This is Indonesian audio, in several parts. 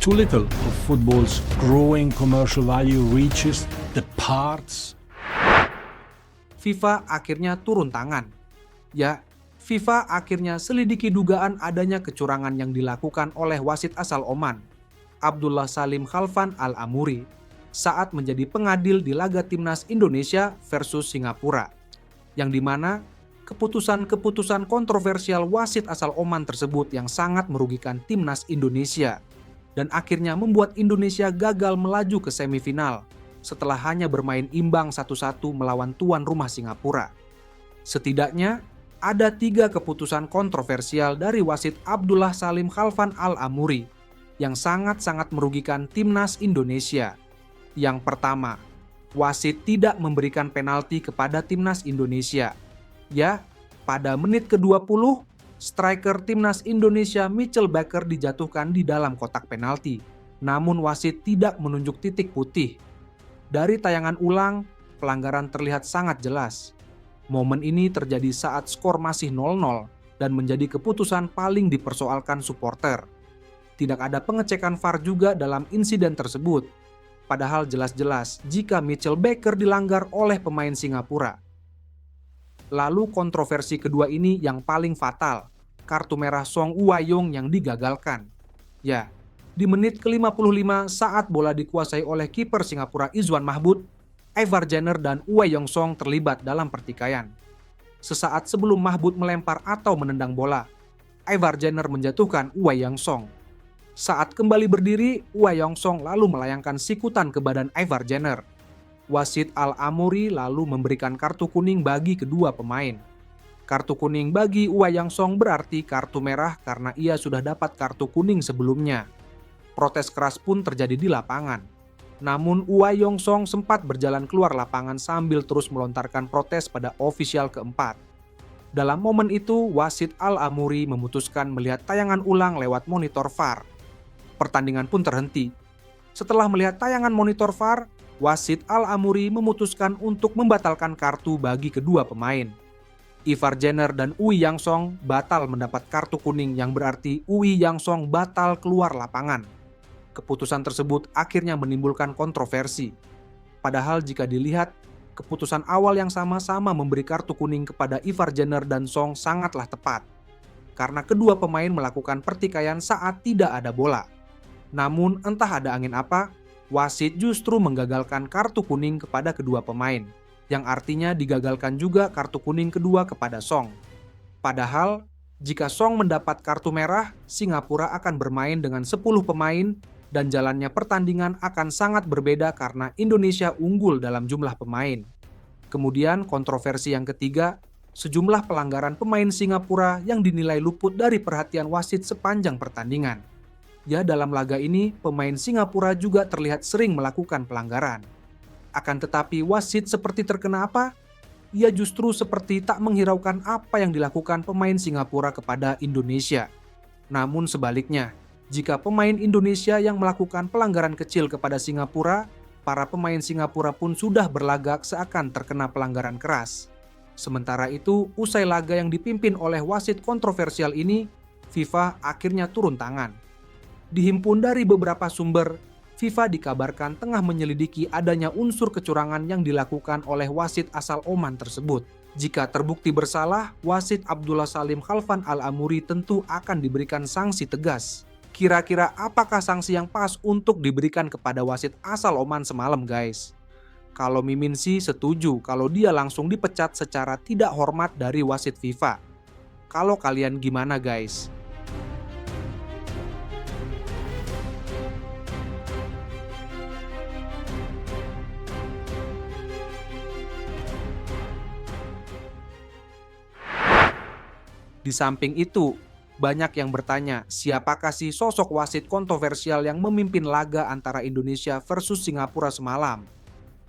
Too little of football's growing commercial value reaches the parts. FIFA akhirnya turun tangan. Ya, FIFA akhirnya selidiki dugaan adanya kecurangan yang dilakukan oleh wasit asal Oman, Abdullah Salim Khalfan Al-Amuri, saat menjadi pengadil di laga timnas Indonesia versus Singapura, yang dimana keputusan-keputusan kontroversial wasit asal Oman tersebut yang sangat merugikan timnas Indonesia, dan akhirnya membuat Indonesia gagal melaju ke semifinal setelah hanya bermain imbang 1-1 melawan tuan rumah Singapura. Setidaknya, ada 3 keputusan kontroversial dari wasit Abdullah Salim Khalfan Al-Amuri yang sangat-sangat merugikan timnas Indonesia. Yang pertama, wasit tidak memberikan penalti kepada timnas Indonesia. Ya, pada menit ke-20, striker timnas Indonesia Mitchell Baker dijatuhkan di dalam kotak penalti. Namun wasit tidak menunjuk titik putih. Dari tayangan ulang, pelanggaran terlihat sangat jelas. Momen ini terjadi saat skor masih 0-0 dan menjadi keputusan paling dipersoalkan supporter. Tidak ada pengecekan VAR juga dalam insiden tersebut. Padahal jelas-jelas jika Mitchell Baker dilanggar oleh pemain Singapura. Lalu kontroversi kedua ini yang paling fatal, kartu merah Song Uwayong yang digagalkan. Ya, di menit ke-55 saat bola dikuasai oleh kiper Singapura Izwan Mahmud, Ivar Jenner dan Uwayong Song terlibat dalam pertikaian. Sesaat sebelum Mahmud melempar atau menendang bola, Ivar Jenner menjatuhkan Uwayong Song. Saat kembali berdiri, Uwayong Song lalu melayangkan sikutan ke badan Ivar Jenner. Wasit Al-Amuri lalu memberikan kartu kuning bagi kedua pemain. Kartu kuning bagi Uwayong Song berarti kartu merah karena ia sudah dapat kartu kuning sebelumnya. Protes keras pun terjadi di lapangan. Namun Uwayong Song sempat berjalan keluar lapangan sambil terus melontarkan protes pada ofisial keempat. Dalam momen itu, wasit Al-Amuri memutuskan melihat tayangan ulang lewat monitor VAR. Pertandingan pun terhenti. Setelah melihat tayangan monitor VAR, wasit Al-Amuri memutuskan untuk membatalkan kartu bagi kedua pemain. Ivar Jenner dan Uwayong Song batal mendapat kartu kuning yang berarti Uwayong Song batal keluar lapangan. Keputusan tersebut akhirnya menimbulkan kontroversi. Padahal jika dilihat, keputusan awal yang sama-sama memberi kartu kuning kepada Ivar Jenner dan Song sangatlah tepat. Karena kedua pemain melakukan pertikaian saat tidak ada bola. Namun entah ada angin apa, wasit justru menggagalkan kartu kuning kepada kedua pemain, yang artinya digagalkan juga kartu kuning kedua kepada Song. Padahal, jika Song mendapat kartu merah, Singapura akan bermain dengan 10 pemain dan jalannya pertandingan akan sangat berbeda karena Indonesia unggul dalam jumlah pemain. Kemudian kontroversi yang ketiga, sejumlah pelanggaran pemain Singapura yang dinilai luput dari perhatian wasit sepanjang pertandingan. Ya, dalam laga ini, pemain Singapura juga terlihat sering melakukan pelanggaran. Akan tetapi wasit seperti terkena apa? Ia justru seperti tak menghiraukan apa yang dilakukan pemain Singapura kepada Indonesia. Namun sebaliknya, jika pemain Indonesia yang melakukan pelanggaran kecil kepada Singapura, para pemain Singapura pun sudah berlagak seakan terkena pelanggaran keras. Sementara itu, usai laga yang dipimpin oleh wasit kontroversial ini, FIFA akhirnya turun tangan. Dihimpun dari beberapa sumber, FIFA dikabarkan tengah menyelidiki adanya unsur kecurangan yang dilakukan oleh wasit asal Oman tersebut. Jika terbukti bersalah, wasit Abdullah Salim Khalfan Al-Amuri tentu akan diberikan sanksi tegas. Kira-kira apakah sanksi yang pas untuk diberikan kepada wasit asal Oman semalam, guys? Kalau Mimin sih setuju kalau dia langsung dipecat secara tidak hormat dari wasit FIFA. Kalau kalian gimana, guys? Di samping itu, banyak yang bertanya, siapakah sih sosok wasit kontroversial yang memimpin laga antara Indonesia versus Singapura semalam?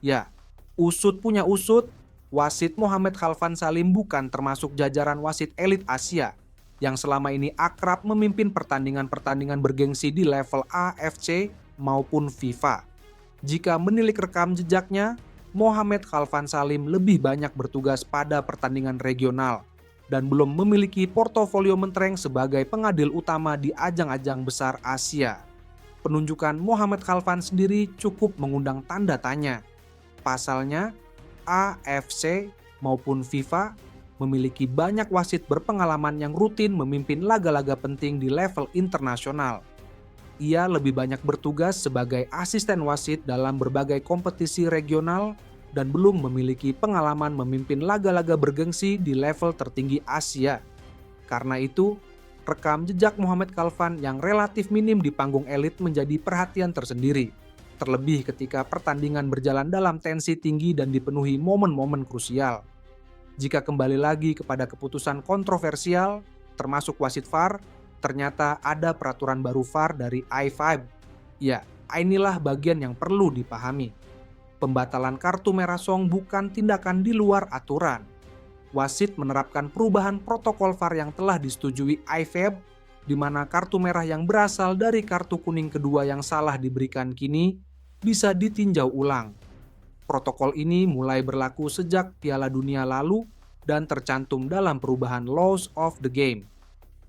Ya, usut punya usut, wasit Mohamed Khalfan Salim bukan termasuk jajaran wasit elit Asia yang selama ini akrab memimpin pertandingan-pertandingan bergengsi di level AFC maupun FIFA. Jika menilik rekam jejaknya, Mohamed Khalfan Salim lebih banyak bertugas pada pertandingan regional dan belum memiliki portofolio mentereng sebagai pengadil utama di ajang-ajang besar Asia. penunjukan Mohamed Khalfan sendiri cukup mengundang tanda tanya. Pasalnya, AFC maupun FIFA memiliki banyak wasit berpengalaman yang rutin memimpin laga-laga penting di level internasional. Ia lebih banyak bertugas sebagai asisten wasit dalam berbagai kompetisi regional dan belum memiliki pengalaman memimpin laga-laga bergengsi di level tertinggi Asia. Karena itu, rekam jejak Mohamed Khalfan yang relatif minim di panggung elit menjadi perhatian tersendiri. Terlebih ketika pertandingan berjalan dalam tensi tinggi dan dipenuhi momen-momen krusial. Jika kembali lagi kepada keputusan kontroversial, termasuk wasit VAR, ternyata ada peraturan baru VAR dari i5. Ya, inilah bagian yang perlu dipahami. Pembatalan kartu merah Song bukan tindakan di luar aturan. Wasit menerapkan perubahan protokol VAR yang telah disetujui IFAB, di mana kartu merah yang berasal dari kartu kuning kedua yang salah diberikan kini bisa ditinjau ulang. Protokol ini mulai berlaku sejak Piala Dunia lalu dan tercantum dalam perubahan Laws of the Game.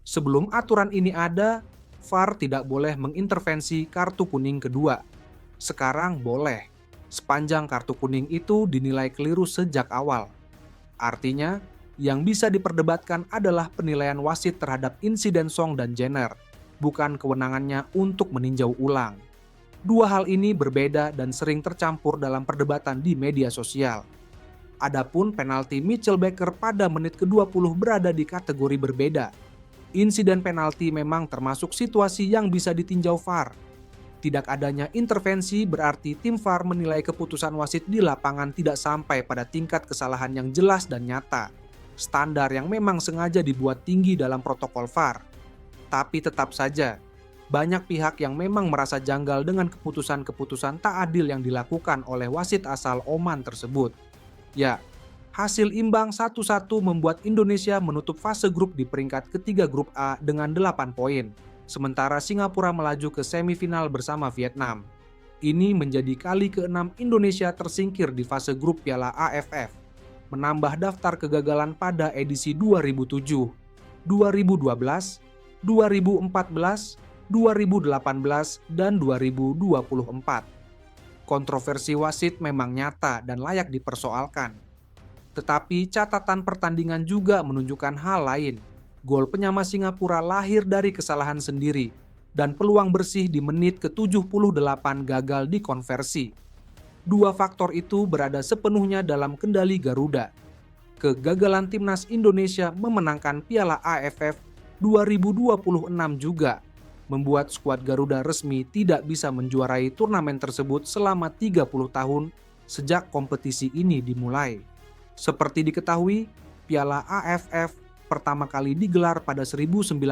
Sebelum aturan ini ada, VAR tidak boleh mengintervensi kartu kuning kedua. Sekarang boleh, sepanjang kartu kuning itu dinilai keliru sejak awal. Artinya, yang bisa diperdebatkan adalah penilaian wasit terhadap insiden Song dan Jenner, bukan kewenangannya untuk meninjau ulang. Dua hal ini berbeda dan sering tercampur dalam perdebatan di media sosial. Adapun penalti Mitchell Baker pada menit ke-20 berada di kategori berbeda. Insiden penalti memang termasuk situasi yang bisa ditinjau VAR. Tidak adanya intervensi berarti tim VAR menilai keputusan wasit di lapangan tidak sampai pada tingkat kesalahan yang jelas dan nyata. Standar yang memang sengaja dibuat tinggi dalam protokol VAR. Tapi tetap saja, banyak pihak yang memang merasa janggal dengan keputusan-keputusan tak adil yang dilakukan oleh wasit asal Oman tersebut. Ya, hasil imbang 1-1 membuat Indonesia menutup fase grup di peringkat ketiga grup A dengan 8 poin. Sementara Singapura melaju ke semifinal bersama Vietnam. Ini menjadi kali ke-6 Indonesia tersingkir di fase grup Piala AFF, menambah daftar kegagalan pada edisi 2007, 2012, 2014, 2018, dan 2024. Kontroversi wasit memang nyata dan layak dipersoalkan. Tetapi catatan pertandingan juga menunjukkan hal lain. Gol penyama Singapura lahir dari kesalahan sendiri dan peluang bersih di menit ke-78 gagal dikonversi. Dua faktor itu berada sepenuhnya dalam kendali Garuda. Kegagalan timnas Indonesia memenangkan Piala AFF 2026 juga membuat skuad Garuda resmi tidak bisa menjuarai turnamen tersebut selama 30 tahun sejak kompetisi ini dimulai. Seperti diketahui, Piala AFF pertama kali digelar pada 1996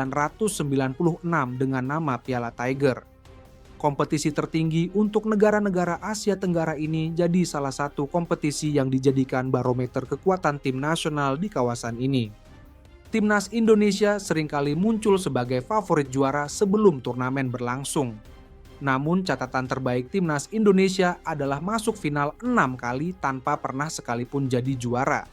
dengan nama Piala Tiger. Kompetisi tertinggi untuk negara-negara Asia Tenggara ini jadi salah satu kompetisi yang dijadikan barometer kekuatan tim nasional di kawasan ini. Timnas Indonesia seringkali muncul sebagai favorit juara sebelum turnamen berlangsung. Namun catatan terbaik Timnas Indonesia adalah masuk final 6 kali tanpa pernah sekalipun jadi juara.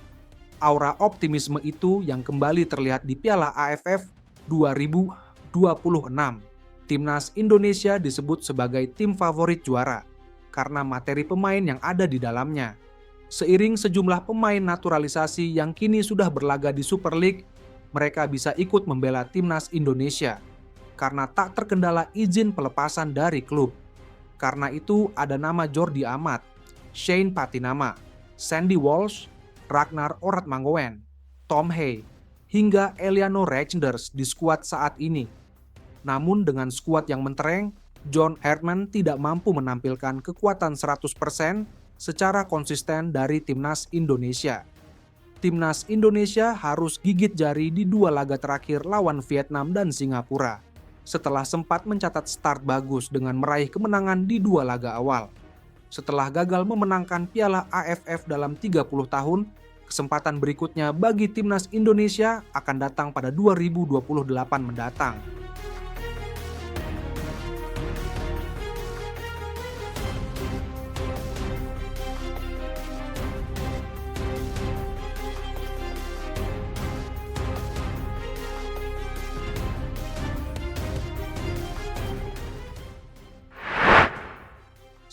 Aura optimisme itu yang kembali terlihat di Piala AFF 2026. Timnas Indonesia disebut sebagai tim favorit juara karena materi pemain yang ada di dalamnya. Seiring sejumlah pemain naturalisasi yang kini sudah berlaga di Super League, mereka bisa ikut membela Timnas Indonesia karena tak terkendala izin pelepasan dari klub. Karena itu ada nama Jordi Amat, Shane Patinama, Sandy Walsh, Ragnar Oratmangoen, Tom Hay, hingga Eliano Reijnders di skuad saat ini. Namun dengan skuad yang mentereng, John Herdman tidak mampu menampilkan kekuatan 100% secara konsisten dari Timnas Indonesia. Timnas Indonesia harus gigit jari di dua laga terakhir lawan Vietnam dan Singapura, setelah sempat mencatat start bagus dengan meraih kemenangan di dua laga awal. Setelah gagal memenangkan Piala AFF dalam 30 tahun, kesempatan berikutnya bagi Timnas Indonesia akan datang pada 2028 mendatang.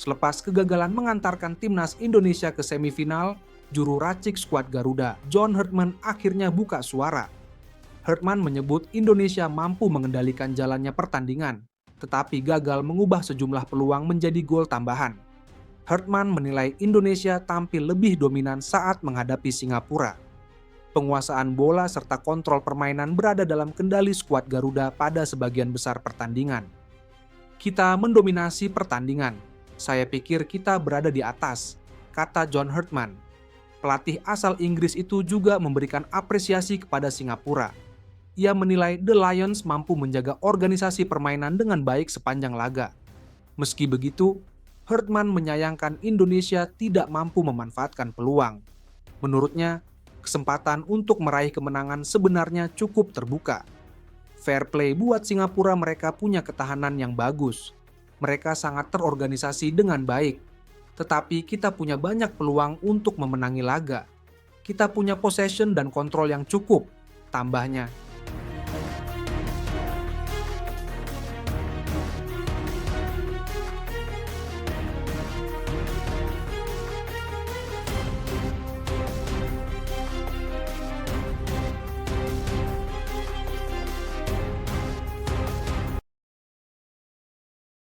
Selepas kegagalan mengantarkan timnas Indonesia ke semifinal, juru racik skuad Garuda, John Herdman, akhirnya buka suara. Herdman menyebut Indonesia mampu mengendalikan jalannya pertandingan, tetapi gagal mengubah sejumlah peluang menjadi gol tambahan. Herdman menilai Indonesia tampil lebih dominan saat menghadapi Singapura. Penguasaan bola serta kontrol permainan berada dalam kendali skuad Garuda pada sebagian besar pertandingan. Kita mendominasi pertandingan. Saya pikir kita berada di atas, kata John Herdman. Pelatih asal Inggris itu juga memberikan apresiasi kepada Singapura. Ia menilai The Lions mampu menjaga organisasi permainan dengan baik sepanjang laga. Meski begitu, Herdman menyayangkan Indonesia tidak mampu memanfaatkan peluang. Menurutnya, kesempatan untuk meraih kemenangan sebenarnya cukup terbuka. Fair play buat Singapura, mereka punya ketahanan yang bagus. Mereka sangat terorganisasi dengan baik. Tetapi kita punya banyak peluang untuk memenangi laga. Kita punya possession dan kontrol yang cukup, tambahnya.